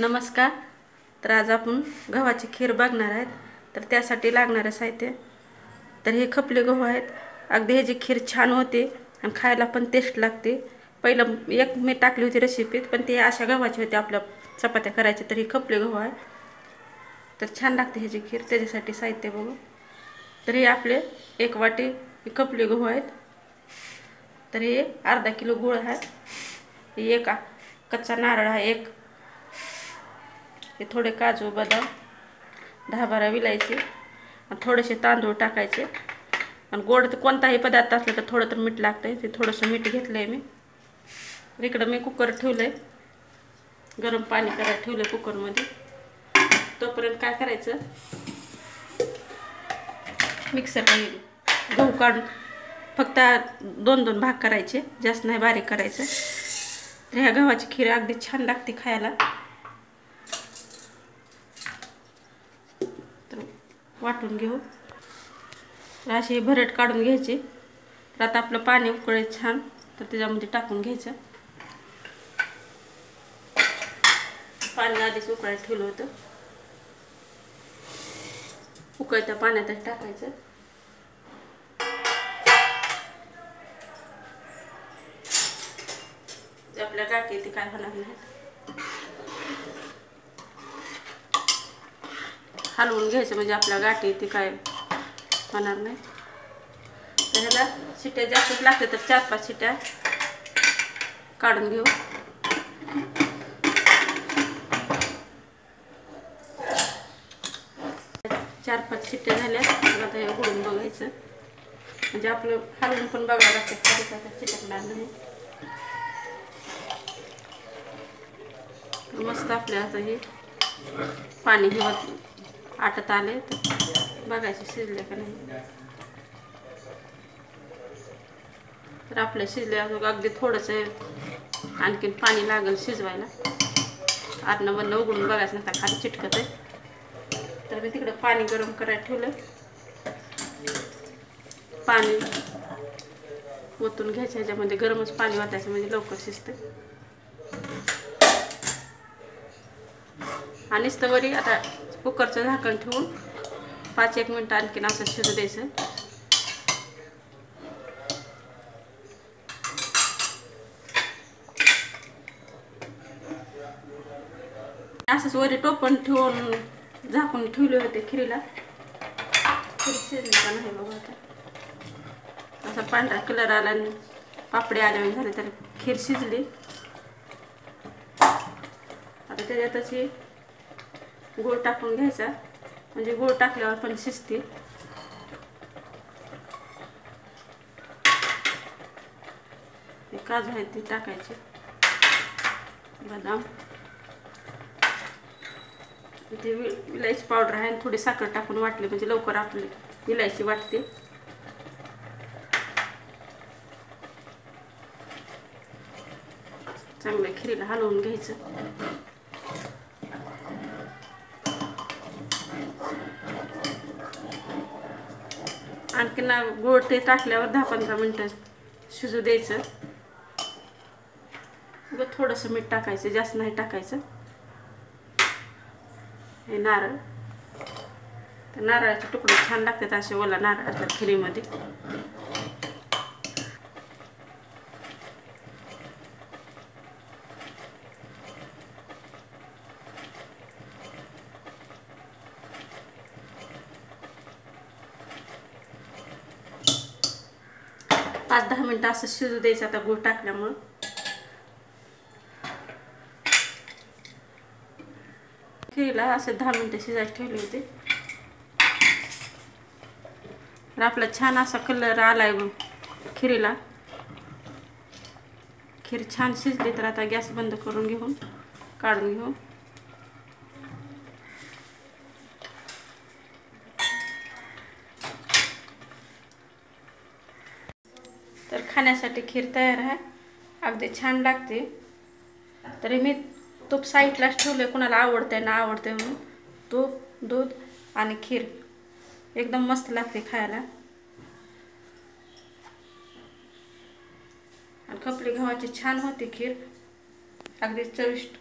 नमस्कार. तर आज आपण गव्हाची खीर बघणार आहेत. तर त्यासाठी लागणारे साहित्य तर हे खपले गहू आहेत. अगदी ह्याची खीर छान होते आणि खायला पण टेस्ट लागते. पहिलं एक मी टाकली होती रेसिपीत, पण ते अशा गव्हाची होते आपल्या चपात्या करायचे. तर हे खपले गहू आहे, तर छान लागते ह्याची खीर. त्याच्यासाठी साहित्य बघू. तर हे आपले 1 वाटी हे खपले गहू आहेत. तर हे अर्धा किलो गूळ आहे. हे एक कच्चा नारळ आहे, एक हे थोडे काजू बदाम 10-12 विलायची आणि थोडेसे तांदूळ टाकायचे. आणि गोड कोणताही पदार्थ असला तर थोडं तर मीठ लागतंय. ते थोडंसं मीठ घेतलंय मी. इकडं मी कुकर ठेवलंय, गरम पाणी करायला ठेवलंय कुकरमध्ये. तोपर्यंत काय करायचं, मिक्सरला गहू काढून फक्त 2-2 भाग करायचे, जास्त नाही बारीक करायचं. तर ह्या गव्हाची खीर अगदी छान लागते खायला. तर वाटून घेऊ. तर असे भरट काढून घ्यायचे. तर आता आपलं पाणी उकळे छान, तर त्याच्यामध्ये टाकून घ्यायचं. पाणी आधीच उकळायला ठेवलं होतं. उकळत्या पाण्यातच टाकायचं. आपल्या गाठी ते काय होणार नाही. हलवून घ्यायचं म्हणजे आपल्या गाठी ते काय होणार नाही. तर ह्याला शिट्ट्या जास्तच लागते, तर 4-5 शिट्ट्या काढून घेऊ. 4-5 शिट्ट्या झाल्या. आता हे उघडून बघायचं, म्हणजे आपलं हलवून पण बघायला लागतं, चिटकणार नाही. मस्त आपल्या आता हे पाणी घेऊन आटत आले. तर बघायचे शिजले का नाही. तर आपल्या शिजल्या अगदी थोडंसं आणखीन पाणी लागेल शिजवायला. आतनं उघडून बघायचं नसता, खाली चिटकत आहे. तर मी तिकडं पाणी गरम करायला ठेवलं. पाणी ओतून घ्यायचं, ह्याच्यामध्ये गरमच पाणी वाटायचं म्हणजे लवकर शिजते. आणि स्तवरी आता कुकरचं झाकण ठेवून 5-1 मिनिट आणखीन असं शिजू द्यायचं. असंच वरी टोपण ठेवून झाकून ठेवले होते खिरीला. खीर शिजली का नाही बघा. आता असा पांढरा कलर आला आणि पापडी आल्यावर झाले, तर खीर शिजली. आता त्याच्यातच हे गूळ टाकून घ्यायचा, म्हणजे गूळ टाकल्यावर पण शिजते. काजू आहेत ते टाकायचे, बदाम, ते विलायची पावडर आहे. थोडी साखर टाकून वाटली म्हणजे लवकर आपली विलायची वाटते. चांगलं खिरीला हलवून घ्यायचं. आणखीन गोड ते टाकल्यावर 10-15 मिनिटं शिजू द्यायचं. थोडंसं मीठ टाकायचं, जास्त नाही टाकायचं. हे नारळ, तर नारळाचे तुकडे छान लागतात असे ओला नारळाच्या खिरीमध्ये. पाच 10 मिनिटं असं शिजू द्यायचं. आता गूळ टाकल्यामुळं खिरीला असे 10 मिनिटं शिजायला ठेवले होते. तर आपला छान असा कलर आलाय खिरीला. खीर छान शिजली. तर आता गॅस बंद करून घेऊन काढून घेऊ. तर खाण्यासाठी खीर तयार आहे, अगदी छान लागते. तरी मी तूप साईडलाच ठेवले, कुणाला आवडते ना आवडते म्हणून. तूप, दूध आणि खीर एकदम मस्त लागते खायला. आणि खपली गव्हाची छान होती खीर, अगदी चविष्ट.